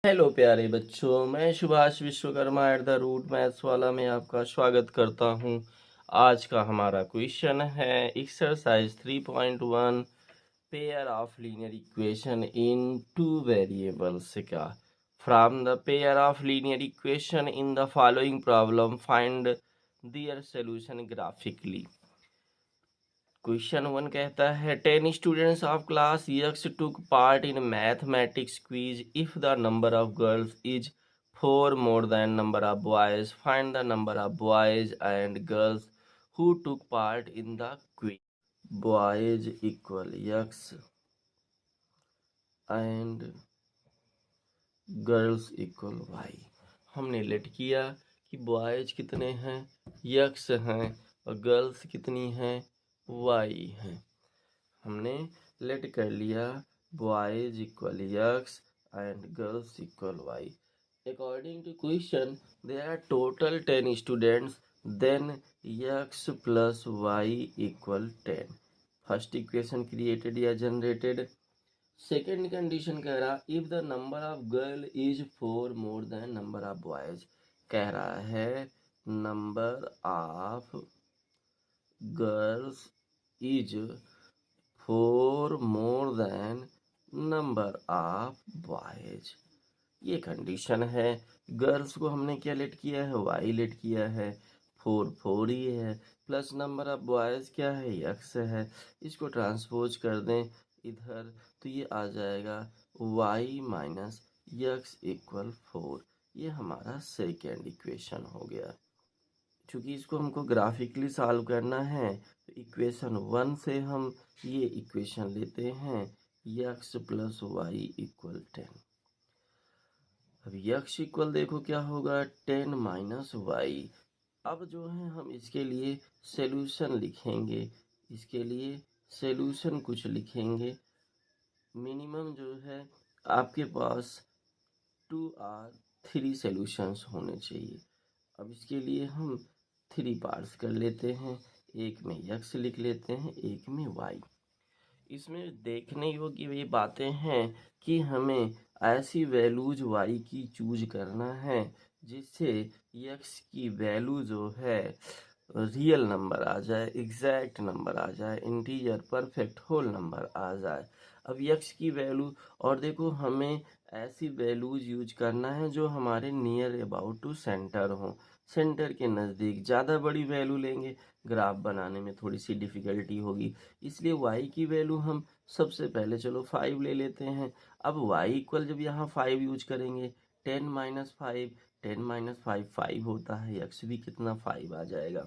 Hello प्यारे बच्चों, मैं Subhash Vishwakarma at the root maths वाला में आपका स्वागत करता हूं। आज का हमारा क्वेश्चन है exercise 3.1 pair of linear equation in two variables का। From the pair of linear equation in the following problem find their solution graphically. Question 1 कहता है 10 students of class X took part in mathematics quiz if the number of girls is 4 more than number of boys find the number of boys and girls who took part in the quiz. Boys equal X and girls equal Y. हमने let किया कि boys कितने हैं, x हैं, और girls कितनी हैं, Y हैं। हमने लेट कर लिया boys equal X and girls equal Y. According to question there are total 10 students, then X plus Y equal 10। First equation created या जनरेटेड। सेकेंड कंडीशन कह रहा if the number of girl is 4 more than number of boys. कह रहा है number of girls is 4 more than number of boys. ये condition है। Girls को हमने क्या लेट किया है, वाई लेट किया है, 4 ही है, प्लस नंबर ऑफ बॉयज क्या है, एक्स है। इसको ट्रांसपोज कर दें इधर तो ये आ जाएगा वाई माइनस एक्स इक्वल 4। ये हमारा सेकेंड इक्वेशन हो गया। चूँकि इसको हमको ग्राफिकली सॉल्व करना है तो इक्वेशन 1 से हम ये इक्वेशन लेते हैं एक्स प्लस वाई इक्वल 10। अब एक्स इक्वल देखो क्या होगा 10 माइनस वाई। अब जो है हम इसके लिए सॉल्यूशन लिखेंगे, इसके लिए सॉल्यूशन कुछ लिखेंगे। मिनिमम जो है आपके पास 2 और 3 सॉल्यूशंस होने चाहिए। अब इसके लिए हम 3 पार्ट्स कर लेते हैं, एक में एक्स लिख लेते हैं, एक में वाई। इसमें देखने योग्य ये बातें हैं कि हमें ऐसी वैल्यूज वाई की चूज करना है जिससे एक्स की वैल्यू जो है रियल नंबर आ जाए, एग्जैक्ट नंबर आ जाए, इंटीजर परफेक्ट होल नंबर आ जाए। अब एक्स की वैल्यू, और देखो हमें ऐसी वैल्यूज यूज करना है जो हमारे नियर अबाउट टू सेंटर हो, सेंटर के नज़दीक। ज़्यादा बड़ी वैल्यू लेंगे ग्राफ बनाने में थोड़ी सी डिफ़िकल्टी होगी, इसलिए y की वैल्यू हम सबसे पहले चलो 5 ले लेते हैं। अब y इक्वल जब यहाँ 5 यूज करेंगे 10 माइनस 5, 10 माइनस 5 5 होता है, x भी कितना 5 आ जाएगा।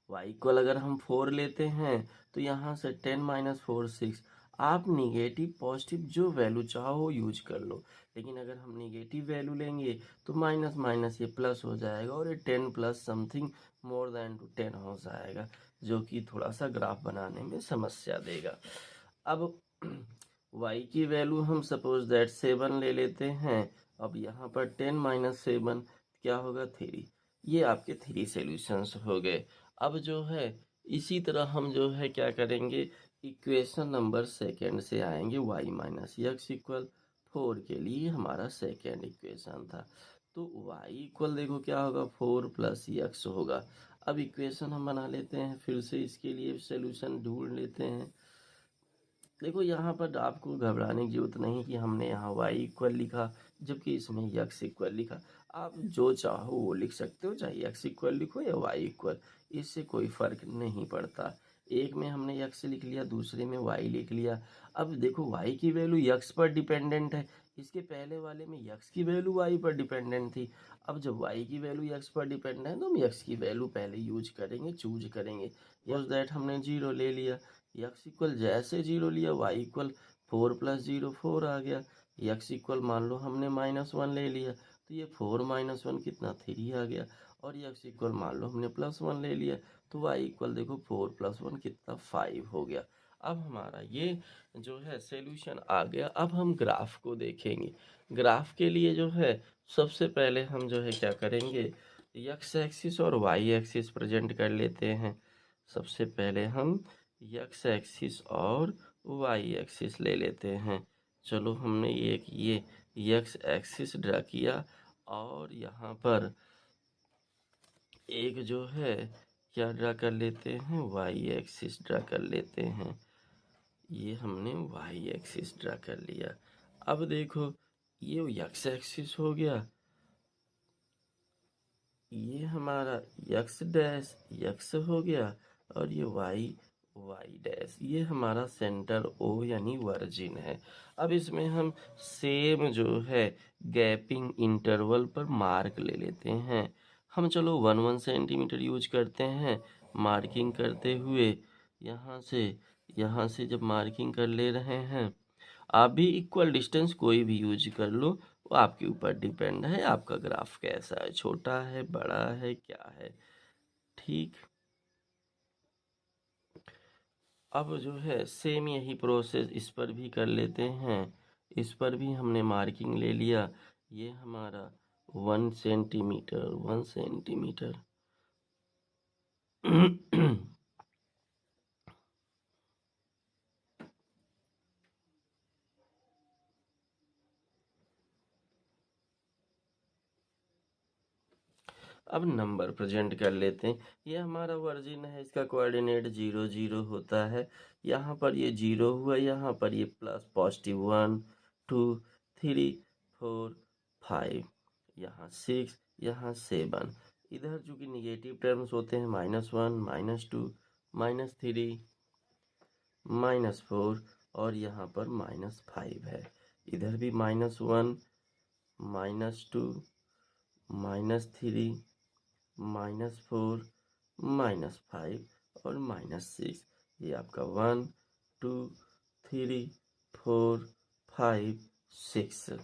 y इक्वल अगर हम 4 लेते हैं तो यहाँ से 10 माइनस 4 6। आप निगेटिव पॉजिटिव जो वैल्यू चाहो यूज कर लो, लेकिन अगर हम निगेटिव वैल्यू लेंगे तो माइनस माइनस ये प्लस हो जाएगा और ये 10 plus something more than to 10 हो जाएगा, जो कि थोड़ा सा ग्राफ बनाने में समस्या देगा। अब y की वैल्यू हम सपोज दैट 7 ले लेते हैं। अब यहाँ पर 10 माइनस 7 क्या होगा 3। ये आपके 3 सॉल्यूशंस हो गए। अब जो है इसी तरह हम जो है क्या करेंगे, इक्वेशन नंबर सेकेंड से आएंगे y माइनस एक्स इक्वल 4 के लिए हमारा सेकेंड इक्वेशन था। तो y इक्वल देखो क्या होगा 4 प्लस एक्स होगा। अब इक्वेशन हम बना लेते हैं, फिर से इसके लिए सॉल्यूशन ढूंढ लेते हैं। देखो यहाँ पर आपको घबराने की जरूरत नहीं कि हमने यहाँ y इक्वल लिखा जबकि इसमें x इक्वल लिखा। आप जो चाहो वो लिख सकते हो, चाहे x इक्वल लिखो या y इक्वल, इससे कोई फर्क नहीं पड़ता। एक में हमने x लिख लिया, दूसरे में y लिख लिया। अब देखो y की वैल्यू x पर डिपेंडेंट है, इसके पहले वाले में x की वैल्यू y पर डिपेंडेंट थी। अब जब y की वैल्यू x पर डिपेंडेंट है तो हम x की वैल्यू पहले यूज करेंगे, चूज करेंगे। सपोज दैट हमने 0 ले लिया, x इक्वल जैसे 0 लिया y इक्वल 4 प्लस 0 4 आ गया। x इक्वल मान लो हमने -1 ले लिया तो ये 4 माइनस 1 कितना 3 आ गया। और x इक्वल मान लो हमने +1 ले लिया तो y इक्वल देखो 4 प्लस 1 कितना 5 हो गया। अब हमारा ये जो है सॉल्यूशन आ गया। अब हम ग्राफ को देखेंगे। ग्राफ के लिए जो है सबसे पहले हम जो है क्या करेंगे, x एक्सिस और y एक्सिस प्रेजेंट कर लेते हैं। सबसे पहले हम x एक्सिस और y एक्सिस ले लेते हैं। चलो हमने ये एक्स एक्सिस ड्रा किया और यहाँ पर एक जो है क्या ड्रा कर लेते हैं, वाई एक्सिस ड्रा कर लेते हैं। ये हमने वाई एक्सिस ड्रा कर लिया। अब देखो ये एक्स एक्सिस हो गया, ये हमारा यक्स डैश यक्स हो गया और ये वाई वाई डैश, ये हमारा सेंटर ओ यानी वर्जिन है। अब इसमें हम सेम जो है गैपिंग इंटरवल पर मार्क ले लेते हैं। हम चलो 1 1 सेंटीमीटर यूज करते हैं मार्किंग करते हुए। यहाँ से जब मार्किंग कर ले रहे हैं, आप भी इक्वल डिस्टेंस कोई भी यूज कर लो, वो आपके ऊपर डिपेंड है आपका ग्राफ कैसा है, छोटा है बड़ा है क्या है। ठीक, अब जो है सेम यही प्रोसेस इस पर भी कर लेते हैं। इस पर भी हमने मार्किंग ले लिया, ये हमारा 1 सेंटीमीटर 1 सेंटीमीटर अब नंबर प्रेजेंट कर लेते हैं। ये हमारा वर्जिन है, इसका कोऑर्डिनेट 0 0 होता है। यहाँ पर ये 0 हुआ, यहाँ पर ये प्लस पॉजिटिव 1 2 3 4 5, यहाँ 6, यहाँ 7। इधर चूंकि निगेटिव टर्म्स होते हैं -1 -2 -3 -4 और यहाँ पर -5 है। इधर भी -1 -2 -3 -4 -5 और -6। ये आपका 1 2 3 4 5 6।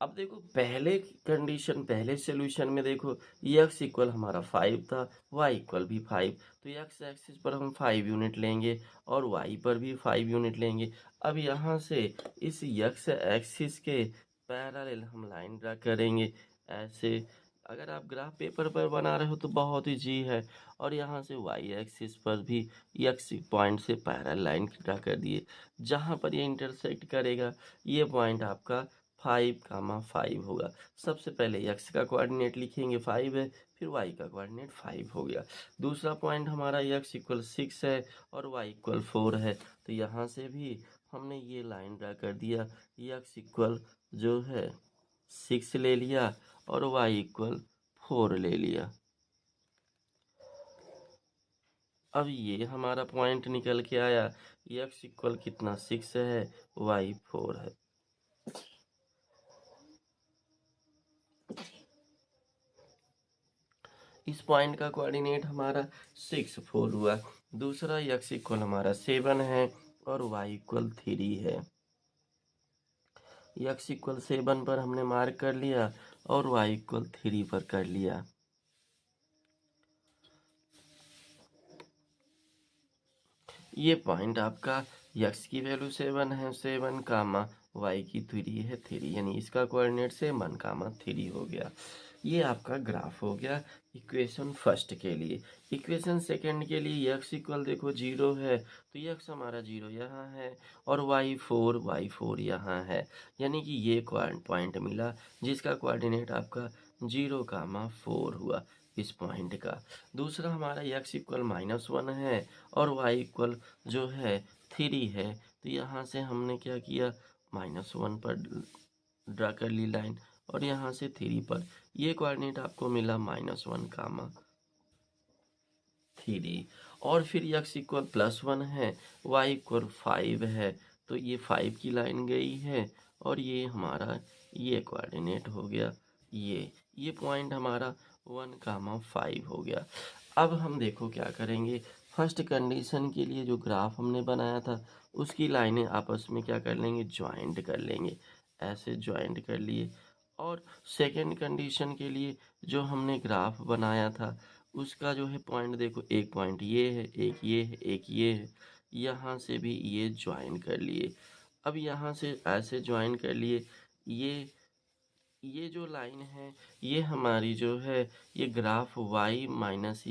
अब देखो पहले कंडीशन, पहले सोल्यूशन में देखो x इक्वल हमारा 5 था, y इक्वल भी 5, तो x एक्सिस पर हम 5 यूनिट लेंगे और y पर भी 5 यूनिट लेंगे। अब यहाँ से इस x एक्सिस के पैरेलल हम लाइन ड्रा करेंगे ऐसे। अगर आप ग्राफ पेपर पर बना रहे हो तो बहुत ही जी है। और यहाँ से y एक्सिस पर भी x पॉइंट से पैरेलल लाइन ड्रा कर दिए, जहाँ पर ये इंटरसेक्ट करेगा ये पॉइंट आपका 5, 5 होगा। सबसे पहले x का कोऑर्डिनेट लिखेंगे 5 है, फिर y का कोऑर्डिनेट 5 हो गया। दूसरा पॉइंट हमारा x इक्वल 6 है और y इक्वल 4 है, तो यहाँ से भी हमने ये लाइन ड्रा कर दिया। x इक्वल जो है 6 ले लिया और y इक्वल 4 ले लिया। अब ये हमारा पॉइंट निकल के आया, x इक्वल कितना 6 है, y 4 है। इस पॉइंट का कोऑर्डिनेट हमारा 6 4 हुआ। दूसरा x इक्वल हमारा 7 है और y इक्वल 3 है। x इक्वल 7 पर हमने मार्क कर लिया और y इक्वल 3 पर कर लिया। ये पॉइंट आपका x की वैल्यू 7 है, 7 कामा y की 3 है 3, यानी इसका कोऑर्डिनेट से 1 कामा 3 हो गया। ये आपका ग्राफ हो गया इक्वेशन फर्स्ट के लिए। इक्वेशन सेकंड के लिए x इक्वल देखो 0 है, तो x हमारा 0 यहाँ है और y4 यहाँ है, यानी कि ये पॉइंट मिला जिसका कोऑर्डिनेट आपका 0 कामा 4 हुआ इस पॉइंट का। दूसरा हमारा x इक्वल -1 है और y इक्वल जो है 3 है, तो यहाँ से हमने क्या किया, -1 पर ड्रा कर ली लाइन और यहाँ से 3 पर। ये कोऑर्डिनेट आपको मिला -1 कामा 3 और फिर x इक्वल +1 है, y इक्वल 5 है, तो ये 5 की लाइन गई है और ये हमारा ये कोऑर्डिनेट हो गया। ये पॉइंट हमारा 1 कामा 5 हो गया। अब हम देखो क्या करेंगे, फर्स्ट कंडीशन के लिए जो ग्राफ हमने बनाया था उसकी लाइनें आपस में क्या कर लेंगे, ज्वाइंट कर लेंगे, ऐसे ज्वाइंट कर लिए। और सेकंड कंडीशन के लिए जो हमने ग्राफ बनाया था उसका जो है पॉइंट देखो, एक पॉइंट ये है, एक ये है, एक ये है, यहाँ से भी ये ज्वाइन कर लिए। अब यहाँ से ऐसे ज्वाइन कर लिए, ये जो लाइन है ये हमारी जो है ये ग्राफ y -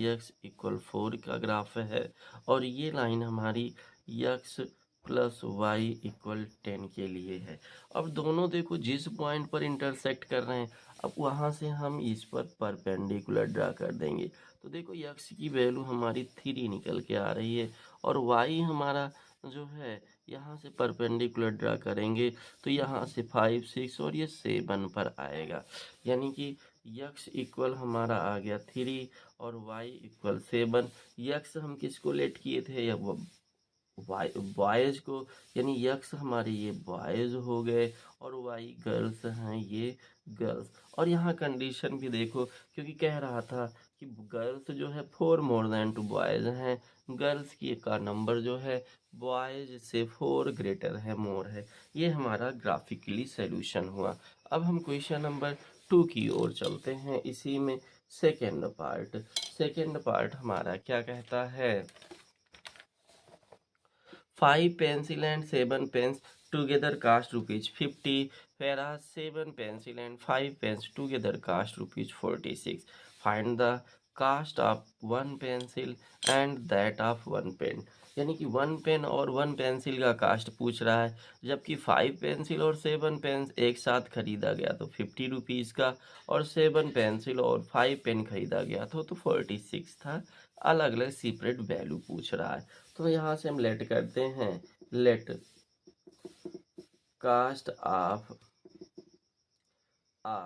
x इक्वल 4 का ग्राफ है और ये लाइन हमारी x प्लस वाई इक्वल 10 के लिए है। अब दोनों देखो जिस पॉइंट पर इंटरसेक्ट कर रहे हैं, अब वहाँ से हम इस पर परपेंडिकुलर ड्रा कर देंगे। तो देखो यक्स की वैल्यू हमारी 3 निकल के आ रही है और वाई हमारा जो है यहाँ से परपेंडिकुलर ड्रा करेंगे तो यहाँ से 5 6 और ये 7 पर आएगा। यानी कि यक्स इक्वल हमारा आ गया 3 और वाई इक्वल 7। यक्स हम किसको लेट किए थे, या बॉयज को, यानी यक्स हमारे ये बॉयज हो गए और वाई गर्ल्स हैं, ये गर्ल्स। और यहाँ कंडीशन भी देखो, क्योंकि कह रहा था कि गर्ल्स जो है 4 मोर देन 2 बॉयज हैं, गर्ल्स की का नंबर जो है बॉयज से 4 ग्रेटर है, मोर है। ये हमारा ग्राफिकली सॉल्यूशन हुआ। अब हम क्वेश्चन नंबर 2 की ओर चलते हैं। इसी में सेकेंड पार्ट हमारा क्या कहता है, 5 pencil and 7 pens together cost rupees 50, whereas 7 pencil and 5 pens together cost rupees 46. Find the cost of one pencil and that of one pen. यानी कि 1 पेन और 1 पेंसिल का कास्ट पूछ रहा है, जबकि 5 पेंसिल और 7 पेन एक साथ खरीदा गया तो 50 रुपीज़ का, और 7 पेंसिल और 5 पेन खरीदा गया तो 46 था। अलग अलग सेपरेट वैल्यू पूछ रहा है। तो यहाँ से हम लेट करते हैं, let cost of a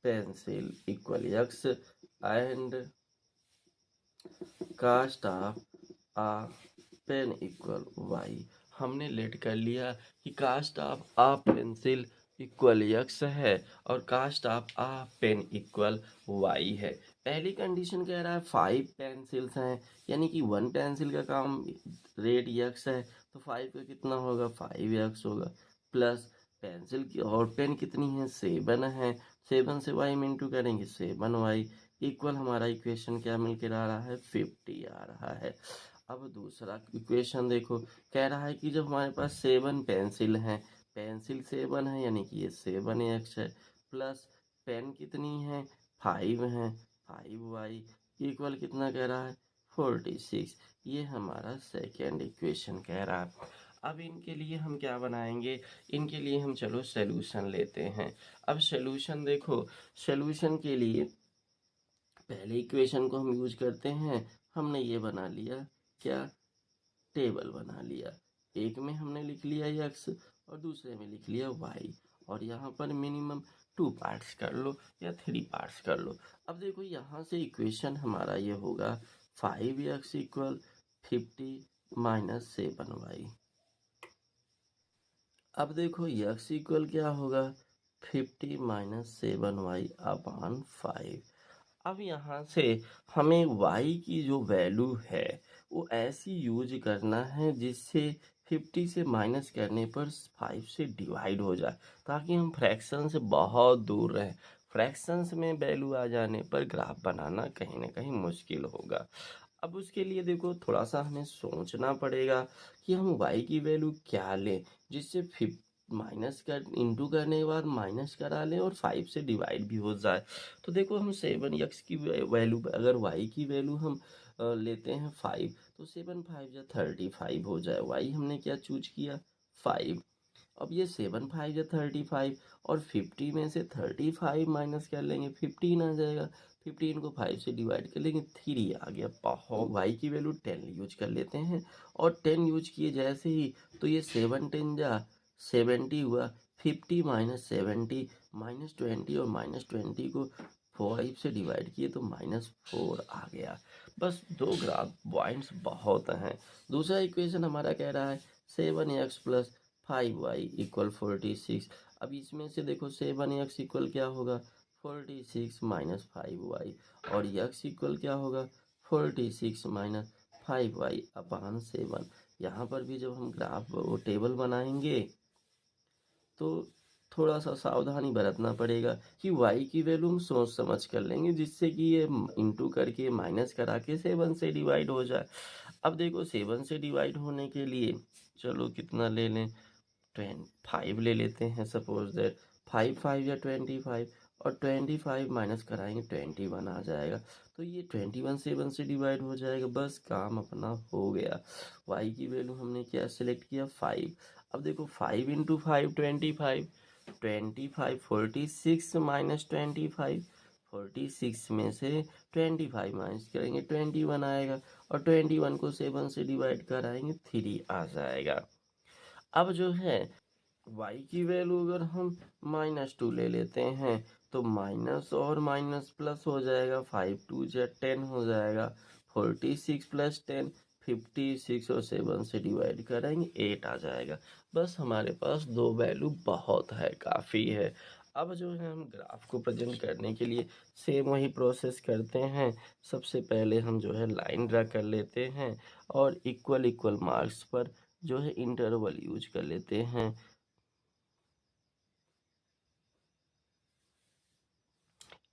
pencil equal X and cost of a pen equal Y. हमने लेट कर लिया कि cost of a pencil equal X है और cost of a pen equal Y है। पहली कंडीशन कह रहा है 5 पेंसिल्स हैं, यानी कि 1 पेंसिल का काम रेट एक्स है तो 5 का कितना होगा, 5x होगा, प्लस पेंसिल की और पेन कितनी है, 7 है, 7 से y में इंटू करेंगे 7y इक्वल हमारा इक्वेशन क्या मिल के आ रहा है, 50 आ रहा है। अब दूसरा इक्वेशन देखो, कह रहा है कि जब हमारे पास 7 पेंसिल हैं, पेंसिल 7 है यानी कि ये 7x है, प्लस पेन कितनी है, 5 है, 5y इक्वल कितना कह रहा है, 46। ये हमारा सेकेंड इक्वेशन कह रहा है। अब इनके लिए हम क्या बनाएंगे, इनके लिए हम चलो सॉल्यूशन लेते हैं। अब सॉल्यूशन देखो, सॉल्यूशन के लिए पहले इक्वेशन को हम यूज करते हैं। हमने ये बना लिया, क्या, टेबल बना लिया। एक में हमने लिख लिया x और दूसरे में लिख लिया y, और यहाँ पर मिनिमम 2 पार्ट्स कर लो या 3 पार्ट्स कर लो। अब देखो यहाँ से इक्वेशन हमारा ये होगा 5x इक्वल 50 माइनस 7y। अब देखो x इक्वल क्या होगा, 50 माइनस 7y अपॉन 5। अब यहाँ से हमें y की जो वैल्यू है वो ऐसी यूज करना है जिससे 50 से माइनस करने पर 5 से डिवाइड हो जाए, ताकि हम फ्रैक्शन से बहुत दूर रहें। फ्रैक्शंस में वैल्यू आ जाने पर ग्राफ बनाना कहीं ना कहीं मुश्किल होगा। अब उसके लिए देखो थोड़ा सा हमें सोचना पड़ेगा कि हम y की वैल्यू क्या लें जिससे माइनस कर इंटू करने के बाद माइनस करा लें और 5 से डिवाइड भी हो जाए। तो देखो हम 7x की वैल्यू, अगर y की वैल्यू हम लेते हैं 5, तो 7 5 या 35 हो जाए। y हमने क्या चूज किया, 5। अब ये 7 5 या 35 और 50 में से 35 माइनस कर लेंगे 15 आ जाएगा। 15 को 5 से डिवाइड कर लेंगे 3 आ गया। बहुत y की वैल्यू 10 यूज कर लेते हैं, और 10 यूज किए जैसे ही तो ये 7 10 जा 70 हुआ, 50 माइनस 70 माइनस 20, और माइनस 20 को 5 से डिवाइड किए तो -4 आ गया। बस दो ग्राफ पॉइंट्स बहुत हैं। दूसरा इक्वेशन हमारा कह रहा है 7x प्लस 5y इक्वल 46। अब इसमें से देखो 7x इक्वल क्या होगा, 46 माइनस 5y, और x इक्वल क्या होगा, 46 माइनस 5y अपॉन 7। यहाँ पर भी जब हम ग्राफ वो टेबल बनाएंगे तो थोड़ा सा सावधानी बरतना पड़ेगा कि y की वैल्यू हम सोच समझ कर लेंगे, जिससे कि ये इंटू करके माइनस करा के 7 से डिवाइड हो जाए। अब देखो 7 से डिवाइड होने के लिए चलो कितना ले लें, 5 ले लेते हैं। सपोज दैट 5 5 या 25, और 25 माइनस कराएंगे 21 आ जाएगा। तो ये 21 7 से डिवाइड हो जाएगा, बस काम अपना हो गया। y की वैल्यू हमने क्या सेलेक्ट किया 5। अब देखो 5 इंटू 5 25, 25 46 माइनस 25, 46 में से 25 माइनस करेंगे 21 आएगा, और 21 को 7 से डिवाइड कराएंगे 3 आ जाएगा। अब जो है y की वैल्यू अगर हम -2 ले लेते हैं तो माइनस और माइनस प्लस हो जाएगा, 5 2 10 हो जाएगा, 46 प्लस 10 56, और 7 से डिवाइड करेंगे 8 आ जाएगा। बस हमारे पास दो वैल्यू बहुत है, काफ़ी है। अब जो है हम ग्राफ को प्रेजेंट करने के लिए सेम वही प्रोसेस करते हैं। सबसे पहले हम जो है लाइन ड्रा कर लेते हैं, और इक्वल इक्वल मार्क्स पर जो है इंटरवल यूज कर लेते हैं।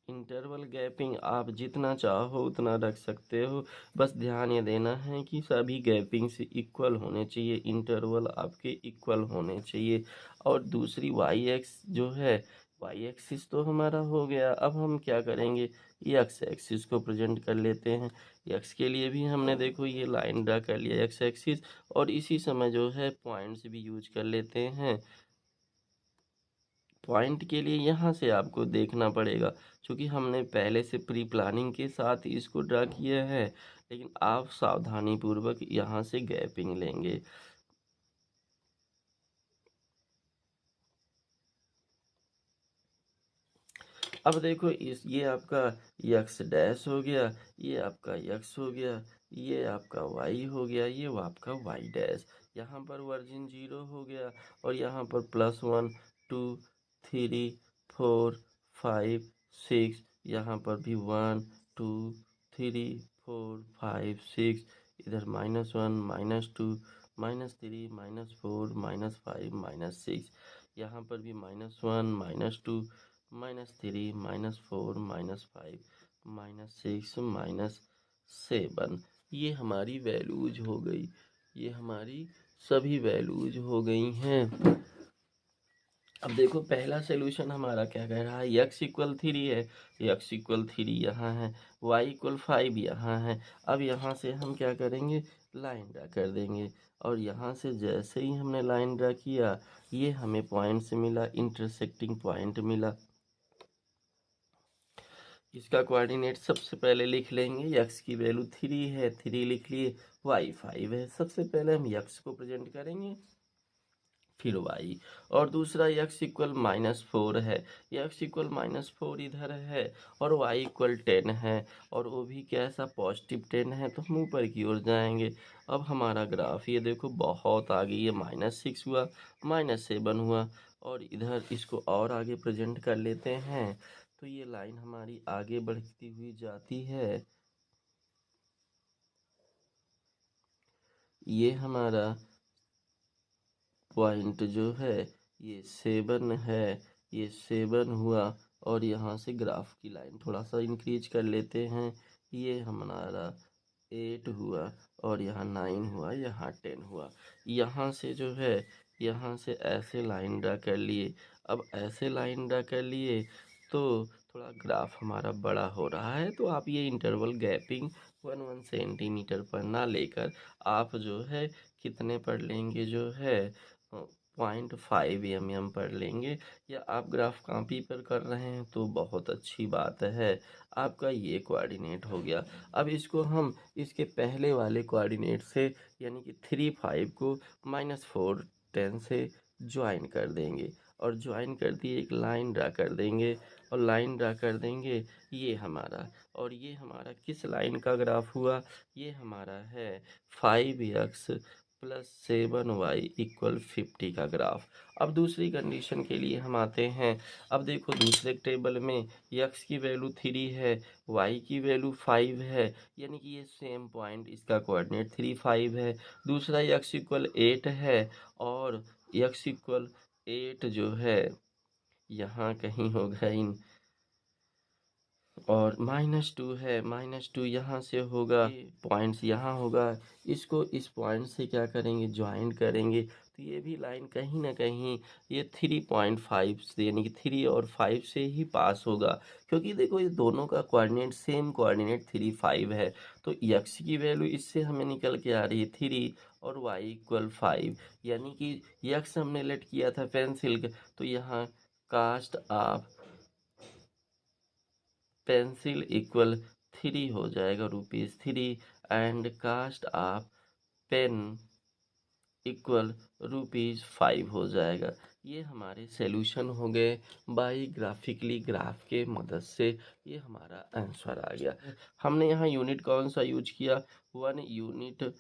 इंटरवल गैपिंग आप जितना चाहो उतना रख सकते हो, बस ध्यान ये देना है कि सभी गैपिंग से इक्वल होने चाहिए, इंटरवल आपके इक्वल होने चाहिए। और दूसरी वाई एक्स जो है, वाई एक्सिस तो हमारा हो गया। अब हम क्या करेंगे, एक्स एक्सिस को प्रेजेंट कर लेते हैं। एक्स के लिए भी हमने देखो ये लाइन ड्रा कर लिया एक्स एक्सिस, और इसी समय जो है पॉइंट्स भी यूज कर लेते हैं। पॉइंट के लिए यहाँ से आपको देखना पड़ेगा, क्योंकि हमने पहले से प्री प्लानिंग के साथ ही इसको ड्रा किया है, लेकिन आप सावधानी पूर्वक यहाँ से गैपिंग लेंगे। अब देखो ये आपका यक्स डैश हो गया, ये आपका यक्स हो गया, ये आपका वाई हो गया, ये वो आपका वाई डैश। यहाँ पर वर्जिन 0 हो गया, और यहाँ पर +1 2 3 4 5 6, यहाँ पर भी 1 2 3 4 5 6, इधर -1 -2 -3 -4 -5 -6, यहाँ पर भी -1 -2 -3 -4 -5 -6 -7। ये हमारी वैल्यूज हो गई, ये हमारी सभी वैल्यूज हो गई हैं। अब देखो पहला सॉल्यूशन हमारा क्या कह रहा है, x=3 है, x=3 यहाँ है, y=5 यहाँ है। अब यहाँ से हम क्या करेंगे, लाइन ड्रा कर देंगे, और यहाँ से जैसे ही हमने लाइन ड्रा किया, ये हमें पॉइंट्स मिला, इंटरसेक्टिंग पॉइंट मिला। इसका कोऑर्डिनेट सबसे पहले लिख लेंगे, x की वैल्यू 3 है, 3 लिख लिए, y 5 है। सबसे पहले हम x को प्रेजेंट करेंगे, फिर y, और दूसरा x=-4 है, x=-4 इधर है, और y=10 है, और वो भी कैसा पॉजिटिव 10 है, तो हम ऊपर की ओर जाएंगे। अब हमारा ग्राफ ये देखो बहुत आगे, ये -6 हुआ, -7 हुआ, और इधर इसको और आगे प्रेजेंट कर लेते हैं, तो ये लाइन हमारी आगे बढ़ती हुई जाती है। ये हमारा पॉइंट जो है ये 7 है, ये 7 हुआ, और यहाँ से ग्राफ की लाइन थोड़ा सा इंक्रीज कर लेते हैं, ये हमारा 8 हुआ, और यहाँ 9 हुआ, यहाँ 10 हुआ। यहाँ से जो है, यहाँ से ऐसे लाइन ड्रा कर लिए। अब ऐसे लाइन ड्रा कर लिए तो थोड़ा ग्राफ हमारा बड़ा हो रहा है, तो आप ये इंटरवल गैपिंग 1 सेंटीमीटर पर ना लेकर आप जो है कितने पर लेंगे, जो है 0.5 पर लेंगे। या आप ग्राफ कॉपी पर कर रहे हैं तो बहुत अच्छी बात है, आपका ये कोऑर्डिनेट हो गया। अब इसको हम इसके पहले वाले कोऑर्डिनेट से, यानी कि 3 5 को -4 10 से ज्वाइन कर देंगे, और ज्वाइन कर दिए एक लाइन ड्रा कर देंगे, और लाइन ड्रा कर देंगे ये हमारा, और ये हमारा किस लाइन का ग्राफ हुआ, ये हमारा है 5x + 7y = 50 का ग्राफ। अब दूसरी कंडीशन के लिए हम आते हैं। अब देखो दूसरे टेबल में x की वैल्यू 3 है, y की वैल्यू 5 है, यानी कि ये सेम पॉइंट, इसका कोऑर्डिनेट 3 5 है। दूसरा x=8 है, और x=8 जो है यहाँ कहीं होगा इन और -2 है, -2 यहाँ से होगा, पॉइंट्स यहाँ होगा, इसको इस पॉइंट से क्या करेंगे, ज्वाइन करेंगे, तो ये भी लाइन कहीं ना कहीं ये 3.5 से यानी कि 3 और 5 से ही पास होगा, क्योंकि देखो ये दोनों का कोऑर्डिनेट सेम कोऑर्डिनेट 3 5 है। तो यक्स की वैल्यू इससे हमें निकल के आ रही है 3 और वाई इक्वल 5, यानी कि यक्स हमने लेट किया था पेंसिल का, तो यहाँ कास्ट ऑफ पेंसिल इक्वल 3 हो जाएगा, ₹3, and cost of pen equal ₹5 हो जाएगा। ये हमारे सॉल्यूशन हो गए बाई ग्राफिकली ग्राफ के मदद से, ये हमारा आंसर आ गया। हमने यहाँ यूनिट कौन सा यूज किया, 1 यूनिट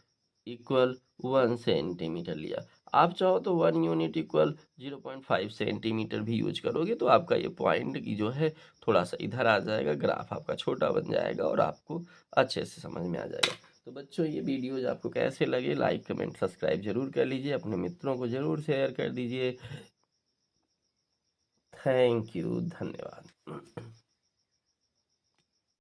इक्वल 1 सेंटीमीटर लिया। आप चाहो तो 1 यूनिट इक्वल 0.5 सेंटीमीटर भी यूज करोगे, तो आपका ये पॉइंट की जो है थोड़ा सा इधर आ जाएगा, ग्राफ आपका छोटा बन जाएगा और आपको अच्छे से समझ में आ जाएगा। तो बच्चों ये वीडियोज आपको कैसे लगे, लाइक कमेंट सब्सक्राइब जरूर कर लीजिए, अपने मित्रों को जरूर शेयर कर दीजिए। थैंक यू, धन्यवाद।